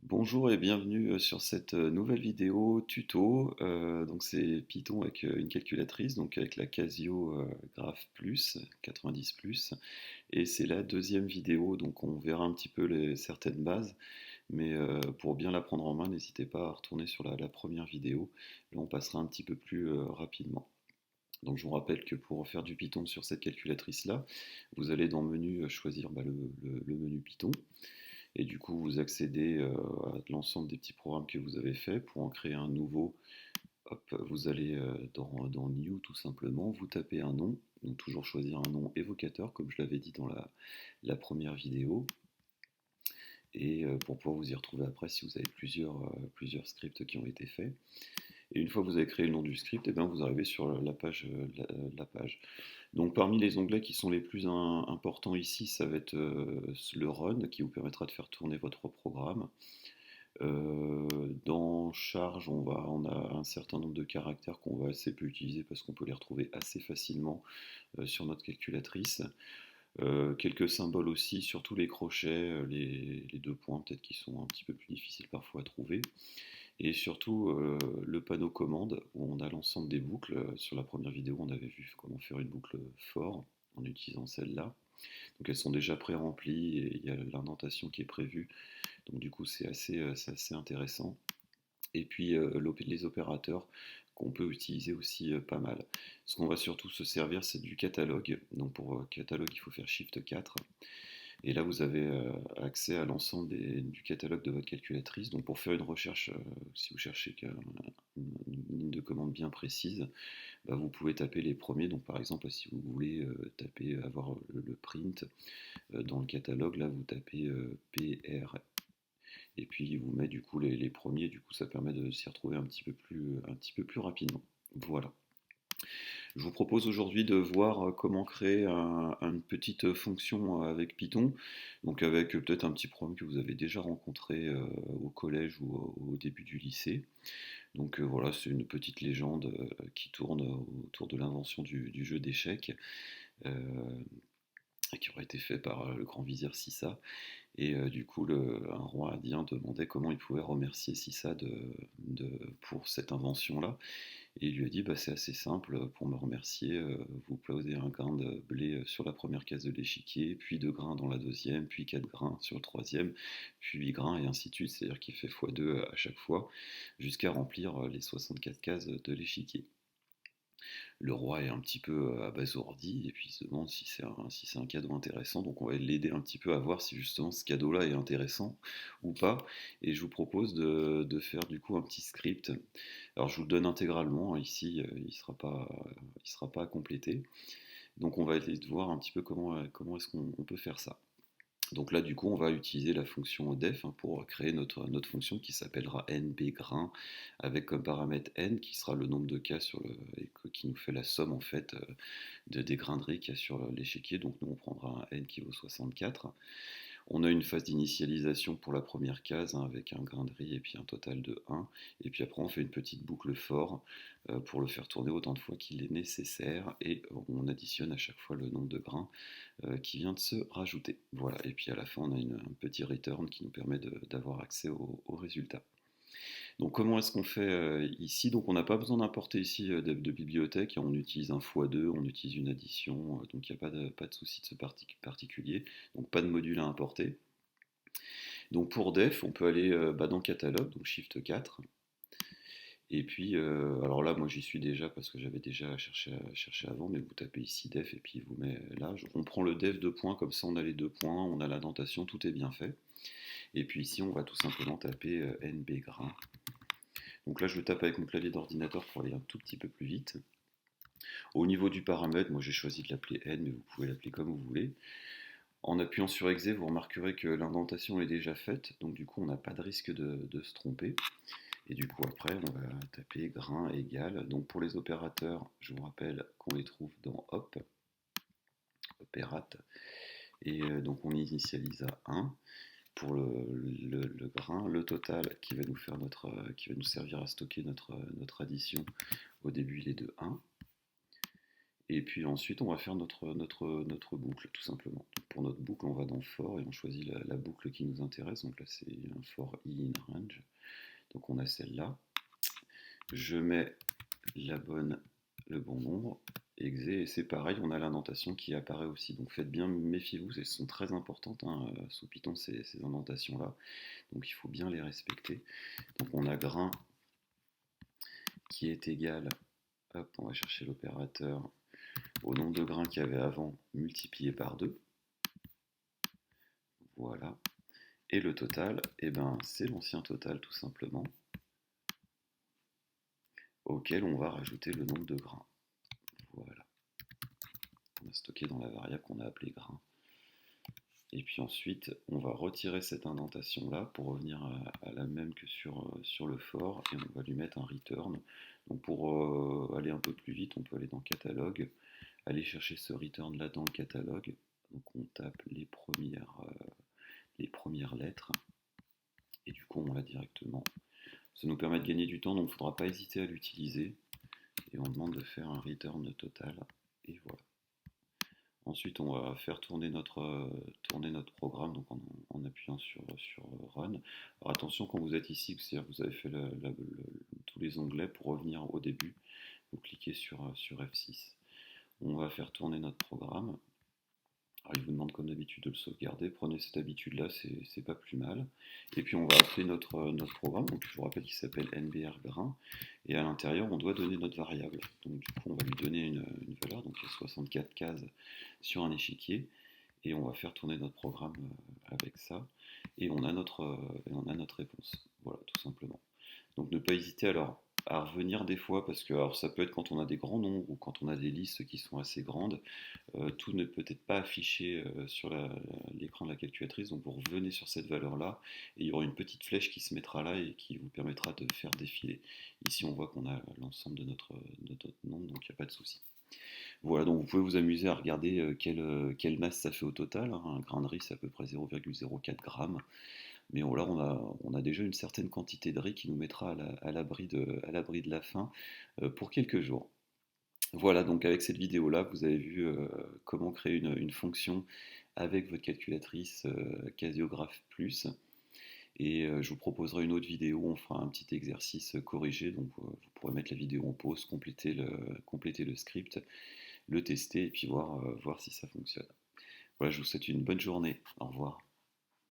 Bonjour et bienvenue sur cette nouvelle vidéo tuto. Donc c'est Python avec une calculatrice, donc avec la Casio Graph Plus 90 Plus. Et c'est la deuxième vidéo, donc on verra un petit peu certaines bases. Mais pour bien la prendre en main, n'hésitez pas à retourner sur la première vidéo. Là on passera un petit peu plus rapidement. Donc je vous rappelle que pour faire du Python sur cette calculatrice-là, vous allez dans le menu choisir le menu Python. Et du coup, vous accédez à l'ensemble des petits programmes que vous avez faits. Pour en créer un nouveau, hop, vous allez dans New tout simplement, vous tapez un nom, donc toujours choisir un nom évocateur, comme je l'avais dit dans la première vidéo, et pour pouvoir vous y retrouver après si vous avez plusieurs scripts qui ont été faits. Et une fois que vous avez créé le nom du script, et bien vous arrivez sur la page, la page. Donc parmi les onglets qui sont les plus importants ici, ça va être le run qui vous permettra de faire tourner votre programme. Dans charge, on a un certain nombre de caractères qu'on va assez peu utiliser parce qu'on peut les retrouver assez facilement sur notre calculatrice. Quelques symboles aussi, surtout les crochets, les deux points peut-être qui sont un petit peu plus difficiles parfois à trouver. Et surtout le panneau commande où on a l'ensemble des boucles. Sur la première vidéo, on avait vu comment faire une boucle for en utilisant celle-là. Donc elles sont déjà pré-remplies et il y a l'indentation qui est prévue. Donc du coup c'est assez intéressant. Et puis les opérateurs qu'on peut utiliser aussi pas mal. Ce qu'on va surtout se servir, c'est du catalogue. Donc pour catalogue, il faut faire Shift 4. Et là, vous avez accès à l'ensemble du catalogue de votre calculatrice. Donc pour faire une recherche, si vous cherchez une ligne de commande bien précise, bah, vous pouvez taper les premiers. Donc par exemple, si vous voulez taper, avoir le print dans le catalogue, là vous tapez PR et puis il vous met du coup les premiers, du coup ça permet de s'y retrouver un petit peu plus rapidement. Voilà. Je vous propose aujourd'hui de voir comment créer une petite fonction avec Python, donc avec peut-être un petit problème que vous avez déjà rencontré au collège ou au début du lycée. Donc voilà, c'est une petite légende qui tourne autour de l'invention du jeu d'échecs, euh, qui aurait été fait par le grand vizir Sissa. Et du coup, un roi indien demandait comment il pouvait remercier Sissa pour cette invention-là. Et il lui a dit, bah, c'est assez simple, pour me remercier, vous posez un grain de blé sur la première case de l'échiquier, puis 2 grains dans la deuxième, puis 4 grains sur le troisième, puis 8 grains, et ainsi de suite. C'est-à-dire qu'il fait x2 à chaque fois, jusqu'à remplir les 64 cases de l'échiquier. Le roi est un petit peu abasourdi et puis il se demande si c'est un cadeau intéressant. Donc on va l'aider un petit peu à voir si justement ce cadeau-là est intéressant ou pas. Et je vous propose de faire du coup un petit script. Alors je vous le donne intégralement, hein, ici il sera pas à compléter. Donc on va essayer de voir un petit peu comment est-ce qu'on peut faire ça. Donc là, du coup, on va utiliser la fonction def pour créer notre fonction qui s'appellera nbgrain avec comme paramètre n qui sera le nombre de cas qui nous fait la somme en fait des graineries qu'il y a sur l'échiquier. Donc nous, on prendra un n qui vaut 64. On a une phase d'initialisation pour la première case avec un grain de riz et puis un total de 1. Et puis après, on fait une petite boucle for pour le faire tourner autant de fois qu'il est nécessaire. Et on additionne à chaque fois le nombre de grains qui vient de se rajouter. Voilà. Et puis à la fin, on a un petit return qui nous permet d'avoir accès au résultat. Donc comment est-ce qu'on fait ici? Donc on n'a pas besoin d'importer ici de bibliothèque, on utilise un x2, on utilise une addition, donc il n'y a pas de souci de ce particulier, donc pas de module à importer. Donc pour def, on peut aller dans catalogue, donc Shift 4. Et puis, alors là, moi j'y suis déjà parce que j'avais déjà cherché avant, mais vous tapez ici def et puis il vous met là. On prend le def 2 points, comme ça on a les 2 points, on a l'indentation, tout est bien fait. Et puis ici, on va tout simplement taper nbgrain. Donc là, je le tape avec mon clavier d'ordinateur pour aller un tout petit peu plus vite. Au niveau du paramètre, moi j'ai choisi de l'appeler n, mais vous pouvez l'appeler comme vous voulez. En appuyant sur exe, vous remarquerez que l'indentation est déjà faite, donc du coup on n'a pas de risque de se tromper. Et du coup après on va taper grain égal. Donc pour les opérateurs, je vous rappelle qu'on les trouve dans hop, opérate. Et donc on initialise à 1 pour le grain, le total qui va nous faire qui va nous servir à stocker notre addition. Au début il est de 1. Et puis ensuite, on va faire notre boucle, tout simplement. Donc, pour notre boucle, on va dans For et on choisit la boucle qui nous intéresse. Donc là, c'est un For I in range. Donc on a celle-là. Je mets le bon nombre, exe, et c'est pareil, on a l'indentation qui apparaît aussi. Donc faites bien, méfiez-vous, elles sont très importantes hein, sous Python, ces indentations-là. Donc il faut bien les respecter. Donc on a grain qui est égal, hop, on va chercher l'opérateur, au nombre de grains qu'il y avait avant, multiplié par 2. Voilà. Et le total, eh ben, c'est l'ancien total tout simplement, auquel on va rajouter le nombre de grains. Voilà. On a stocké dans la variable qu'on a appelée grain. Et puis ensuite, on va retirer cette indentation-là pour revenir à la même que sur le for, et on va lui mettre un return. Donc pour aller un peu plus vite, on peut aller dans catalogue, aller chercher ce return-là dans le catalogue. Donc on tape les premières lettres, et du coup on l'a directement. Ça nous permet de gagner du temps, donc il ne faudra pas hésiter à l'utiliser. Et on demande de faire un return total, et voilà. Ensuite, on va faire tourner notre programme donc en appuyant sur Run. Alors attention, quand vous êtes ici, c'est-à-dire que vous avez fait tous les onglets, pour revenir au début, vous cliquez sur F6. On va faire tourner notre programme. Alors, il vous demande comme d'habitude de le sauvegarder. Prenez cette habitude-là, c'est pas plus mal. Et puis on va appeler notre programme. Donc je vous rappelle qu'il s'appelle NBR grain. Et à l'intérieur, on doit donner notre variable. Donc du coup, on va lui donner une valeur. Donc il y a 64 cases sur un échiquier. Et on va faire tourner notre programme avec ça. Et on a notre réponse. Voilà, tout simplement. Donc ne pas hésiter alors à revenir des fois, parce que alors, ça peut être quand on a des grands nombres ou quand on a des listes qui sont assez grandes. Tout ne peut être pas affiché sur l'écran de la calculatrice, donc vous revenez sur cette valeur-là, et il y aura une petite flèche qui se mettra là et qui vous permettra de faire défiler. Ici, on voit qu'on a l'ensemble de notre nombre, donc il n'y a pas de souci. Voilà, donc vous pouvez vous amuser à regarder quelle masse ça fait au total. Hein. Un grain de riz, c'est à peu près 0,04 grammes. Mais là, on a déjà une certaine quantité de riz qui nous mettra à l'abri de la faim pour quelques jours. Voilà, donc avec cette vidéo-là, vous avez vu comment créer une fonction avec votre calculatrice Casiographe Plus. Et je vous proposerai une autre vidéo où on fera un petit exercice corrigé. Donc vous pourrez mettre la vidéo en pause, compléter le script, le tester et puis voir si ça fonctionne. Voilà, je vous souhaite une bonne journée. Au revoir.